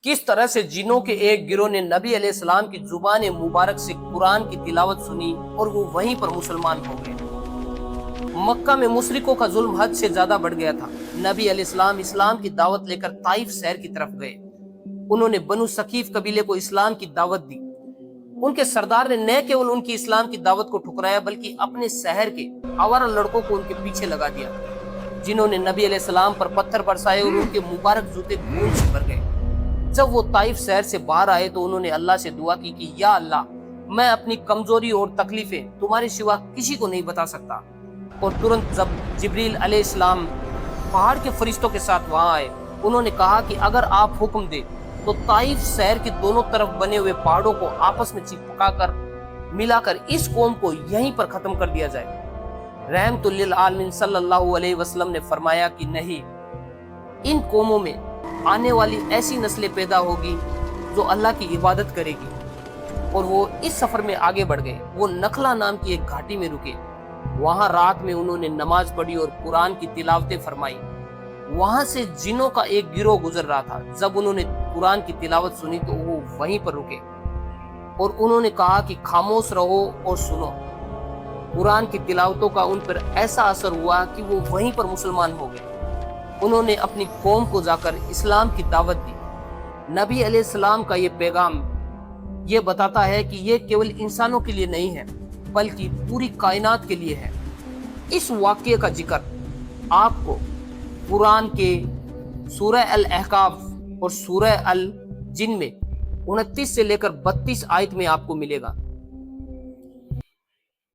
کس طرح سے جنوں کے ایک گروہ نے نبی علیہ السلام کی زبان مبارک سے قرآن کی تلاوت سنی اور وہ وہیں پر مسلمان ہو گئے۔ مکہ میں مشرکوں کا ظلم حد سے زیادہ بڑھ گیا تھا۔ نبی علیہ السلام اسلام کی دعوت لے کر طائف شہر کی طرف گئے۔ انہوں نے بنو ثقیف قبیلے کو اسلام کی دعوت دی۔ ان کے سردار نے نہ کیول ان کی اسلام کی دعوت کو ٹھکرایا بلکہ اپنے شہر کے آوارہ لڑکوں کو ان کے پیچھے لگا دیا، جنہوں نے نبی علیہ السلام پر پتھر برسائے اور ان کے مبارک جوتے خون سے بھر گئے۔ جب وہ طائف شہر سے باہر آئے تو انہوں نے اللہ سے دعا کی کہ یا اللہ، میں اپنی کمزوری اور تکلیفیں تمہارے سوا کسی کو نہیں بتا سکتا۔ اور ترنت جب جبریل علیہ السلام پہاڑ کے فرشتوں کے ساتھ وہاں آئے، انہوں نے کہا کہ اگر آپ حکم دیں تو طائف شہر کے دونوں طرف بنے ہوئے پہاڑوں کو آپس میں چپکا کر ملا کر اس قوم کو یہیں پر ختم کر دیا جائے۔ رحمت للعالمین صلی اللہ علیہ وسلم نے فرمایا کہ نہیں، ان قوموں میں آنے والی ایسی نسلیں پیدا ہوگی جو اللہ کی عبادت کرے گی۔ اور وہ اس سفر میں آگے بڑھ گئے۔ وہ نخلا نام کی ایک گھاٹی میں رکے۔ وہاں رات میں انہوں نے نماز پڑھی اور قرآن کی تلاوتیں فرمائی۔ وہاں سے جنوں کا ایک گروہ گزر رہا تھا۔ جب انہوں نے قرآن کی تلاوت سنی تو وہ وہیں پر رکے اور انہوں نے کہا کہ خاموش رہو اور سنو۔ قرآن کی تلاوتوں کا ان پر ایسا اثر ہوا کہ وہ وہیں پر مسلمان ہو گئے۔ انہوں نے اپنی قوم کو جا کر اسلام کی دعوت دی۔ نبی علیہ السلام کا یہ پیغام یہ بتاتا ہے کہ یہ کیول انسانوں کے لیے نہیں ہے بلکہ پوری کائنات کے لیے ہے۔ اس واقعے کا ذکر آپ کو قرآن کے سورہ الاحقاف اور سورہ الجن میں 29 سے لے کر 32 آیت میں آپ کو ملے گا۔